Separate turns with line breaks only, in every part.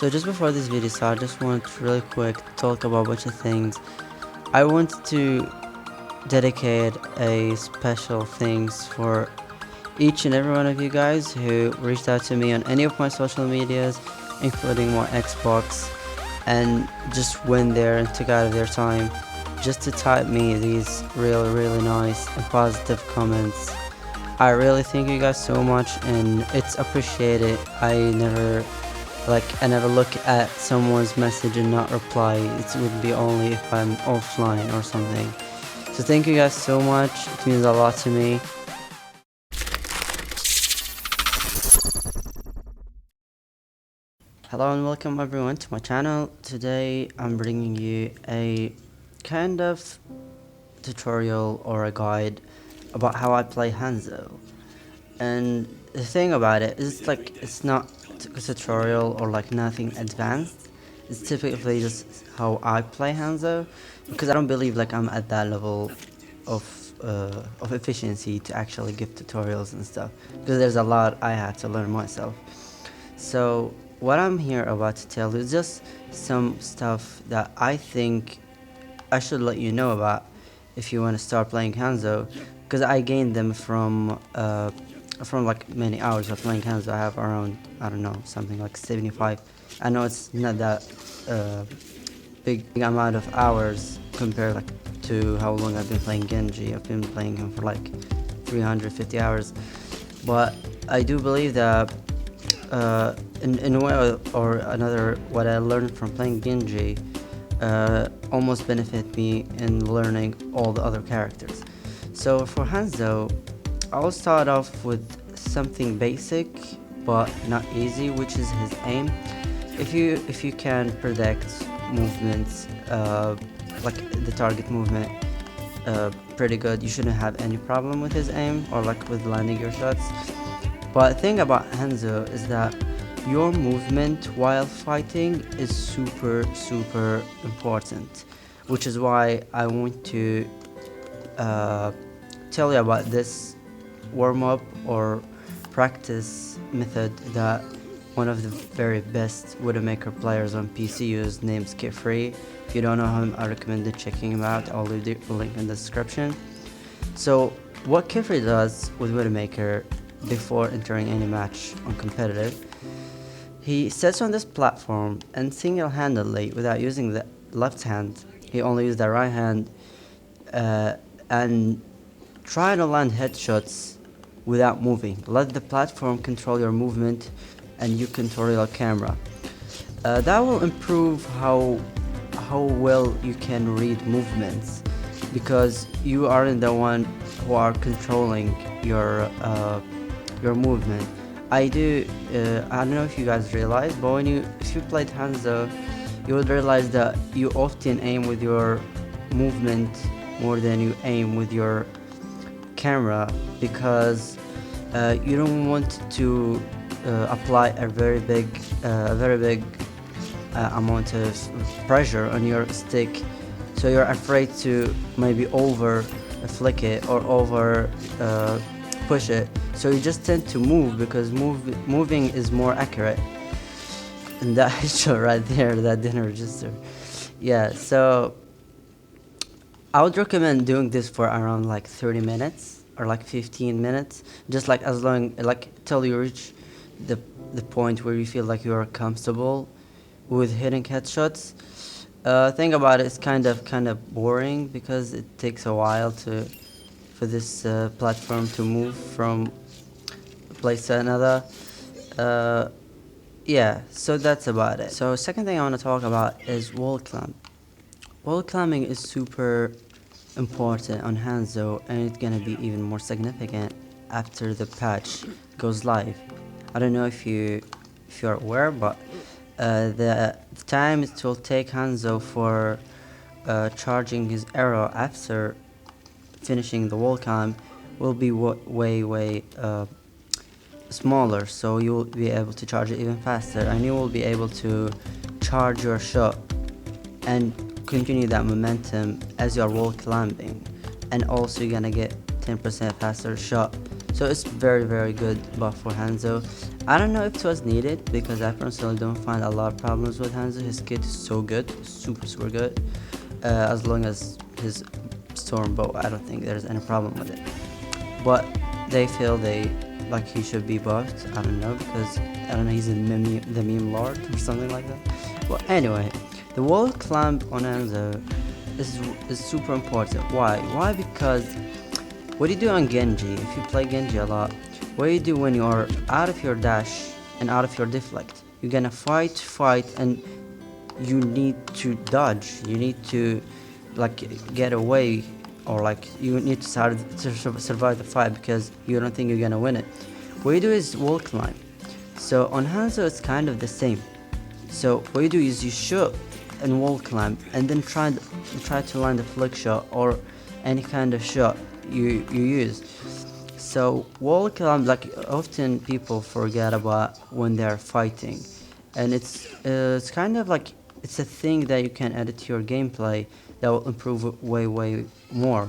So just before this video starts, I just want to really quick talk about a bunch of things. I want to dedicate a special thanks for each and every one of you guys who reached out to me on any of my social medias, including my Xbox, and just went there and took out of their time just to type me these really nice and positive comments. I really thank you guys so much, and it's appreciated. I never look at someone's message and not reply. It would be only if I'm offline or something. So thank you guys so much. It means a lot to me. Hello and welcome everyone to my channel. Today I'm bringing you a kind of tutorial or a guide about how I play Hanzo. And the thing about it is it's not a tutorial or nothing advanced. It's typically just how I play Hanzo, because I don't believe I'm at that level of efficiency to actually give tutorials and stuff, because there's a lot I have to learn myself. So what I'm here about to tell you is just some stuff that I think I should let you know about if you want to start playing Hanzo, because I gained them from many hours of playing Hanzo. I have around, I don't know, something like 75. I know it's not that big amount of hours compared to how long I've been playing Genji. I've been playing him for 350 hours, but I do believe that in a way or another, what I learned from playing Genji almost benefit me in learning all the other characters. So for Hanzo, I'll start off with something basic but not easy, which is his aim. If you can predict movements, the target movement, pretty good, you shouldn't have any problem with his aim or with landing your shots. But the thing about Hanzo is that your movement while fighting is super important, which is why I want to tell you about this warm-up or practice method that one of the very best Widowmaker players on PC use, named Skifree. If you don't know him, I recommend checking him out. I'll leave the link in the description. So what Skifree does with Widowmaker before entering any match on competitive, he sits on this platform and single-handedly, without using the left hand, he only uses the right hand, and try to land headshots without moving. Let the platform control your movement and you control your camera. That will improve how well you can read movements, because you aren't the one who are controlling your movement. I don't know if you guys realize, but if you played Hanzo, you would realize that you often aim with your movement more than you aim with your camera, because you don't want to apply a very big amount of pressure on your stick, so you're afraid to maybe over flick it or over push it, so you just tend to move, because moving is more accurate. And that headshot right there, that didn't register. Yeah, so I would recommend doing this for around 30 minutes or 15 minutes, just as long till you reach the point where you feel you are comfortable with hitting headshots. Thing about it's kind of boring, because it takes a while for this platform to move from a place to another. Yeah, so that's about it. So second thing I want to talk about is wall climb. Wall climbing is super important on Hanzo, and it's gonna be even more significant after the patch goes live. I don't know if you're aware, but the time it will take Hanzo for charging his arrow after finishing the wall climb will be way smaller, so you will be able to charge it even faster, and you will be able to charge your shot and continue that momentum as you are wall climbing, and also you're gonna get 10% faster shot. So it's very good buff for Hanzo. I don't know if it was needed because I personally don't find a lot of problems with Hanzo. His kit is so good, super good. As long as his storm bow, I don't think there's any problem with it. But they feel like he should be buffed. I don't know because I don't know, he's the meme lord or something like that. Well, anyway, the wall clamp on Hanzo is super important. Why? Because what do you do on Genji? If you play Genji a lot, what do you do when you are out of your dash and out of your deflect? You're gonna fight, and you need to dodge. You need to like get away, or like you need to survive the fight because you don't think you're gonna win it. What you do is wall climb. So on Hanzo it's kind of the same. So what you do is you shoot and wall climb and then try to land a flick shot or any kind of shot you use. So wall climb, like often people forget about when they're fighting, and it's kind of like it's a thing that you can add to your gameplay that will improve it way more.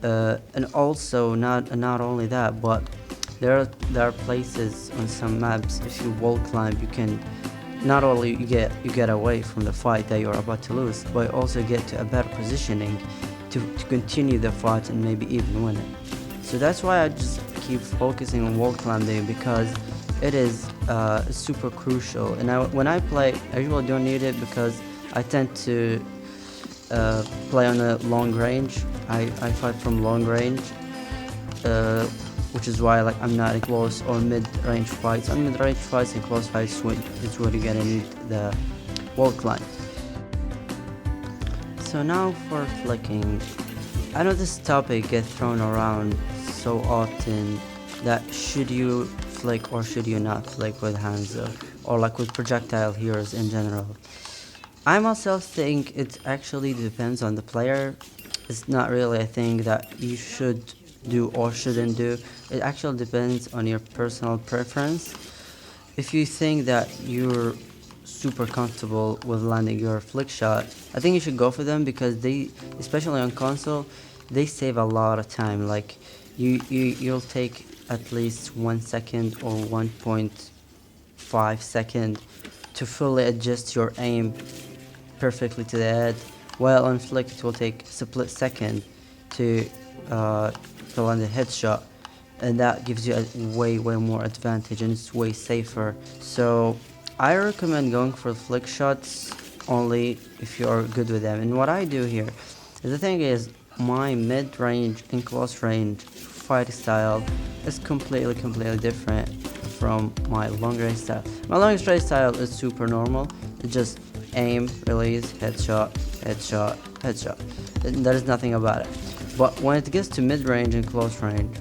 And also not only that, but there are places on some maps if you wall climb you can not only you get away from the fight that you're about to lose, but you also get to a better positioning to continue the fight and maybe even win it. So that's why I just keep focusing on wall climbing, because it is super crucial. And when I play, I usually don't need it because I tend to play on a long range. I fight from long range, which is why like I'm not in close or mid-range fights. On mid-range fights and close fights, it's where you're gonna need the wall climb. So now for flicking. I know this topic gets thrown around so often, that should you flick or should you not flick with Hanzo, or like with projectile heroes in general. I myself think it actually depends on the player. It's not really a thing that you should do or shouldn't do. It actually depends on your personal preference. If you think that you're super comfortable with landing your flick shot, I think you should go for them, because they, especially on console, they save a lot of time. Like you'll take at least 1 second or 1.5 second to fully adjust your aim perfectly to the head, while on flick it will take a split second to land a headshot, and that gives you a way more advantage, and it's way safer. So I recommend going for flick shots only if you are good with them. And what I do here is, the thing is, my mid-range and close range fight style is completely different from my long range style. My long range style is super normal. It's just aim, release, headshot, and there's nothing about it. But when it gets to mid-range and close range,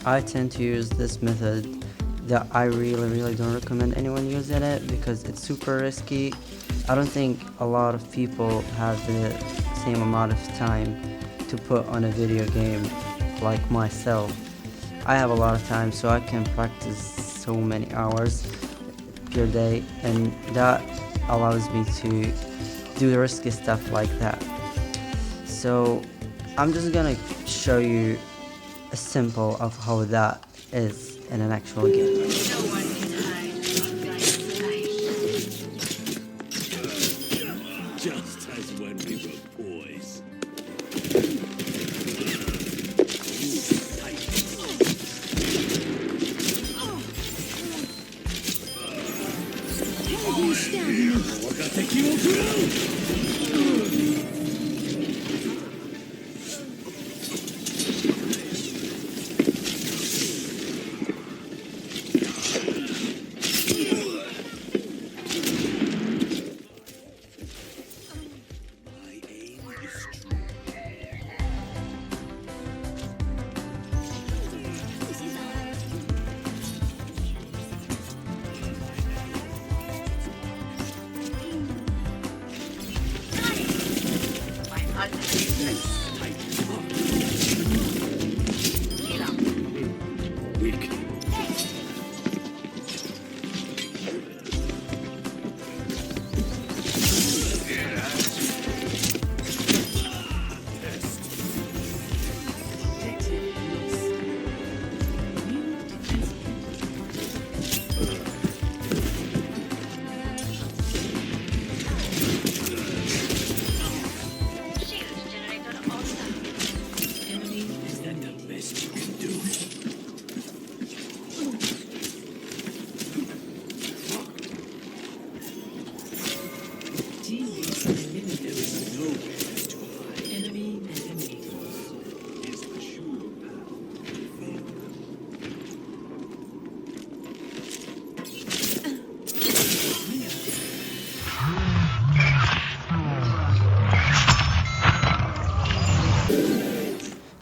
I tend to use this method that I really don't recommend anyone using it, because it's super risky. I don't think a lot of people have the same amount of time to put on a video game like myself. I have a lot of time, so I can practice so many hours per day, and that allows me to do the risky stuff like that. So I'm just gonna show you a sample of how that is in an actual game.
Just as when we were boys.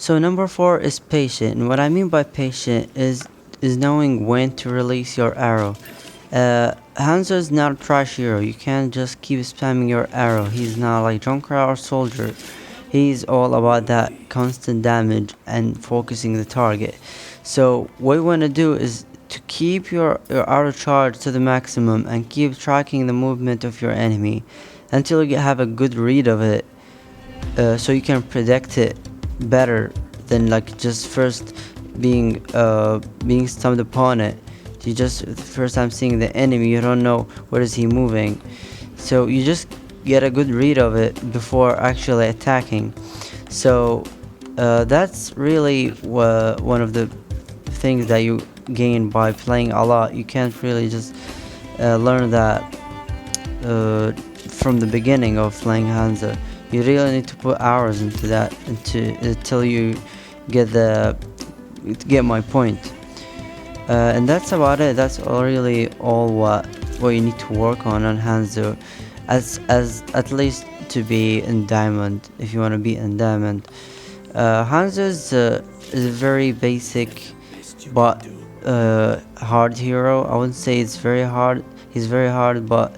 So number 4 is patient, and what I mean by patient is knowing when to release your arrow. Hanzo is not a trash hero. You can't just keep spamming your arrow. He's not like Junkrat or Soldier. He's all about that constant damage and focusing the target. So what you want to do is to keep your arrow charge to the maximum and keep tracking the movement of your enemy until you have a good read of it, so you can predict it better than like just first being stunned upon it. You just the first time seeing the enemy, you don't know where is he moving, so you just get a good read of it before actually attacking. So that's really one of the things that you gain by playing a lot. You can't really just learn that from the beginning of playing Hanzo. You really need to put hours into that until you get my point. And that's about it. That's really all what you need to work on Hanzo, as at least to be in diamond. If you want to be in diamond, Hanzo is a very basic but hard hero. I wouldn't say it's very hard. He's very hard, but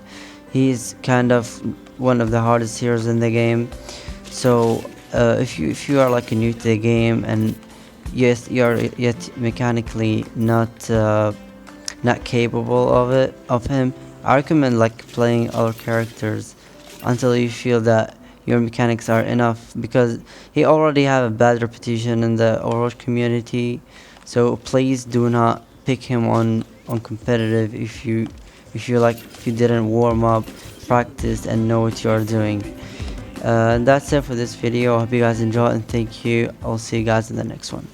he's kind of one of the hardest heroes in the game. So if you are like new to the game and yes, you are yet mechanically not capable of him, I recommend like playing other characters until you feel that your mechanics are enough, because he already have a bad reputation in the Overwatch community. So please do not pick him on competitive if you didn't warm up, practice, and know what you are doing. And that's it for this video. I hope you guys enjoyed, and thank you. I'll see you guys in the next one.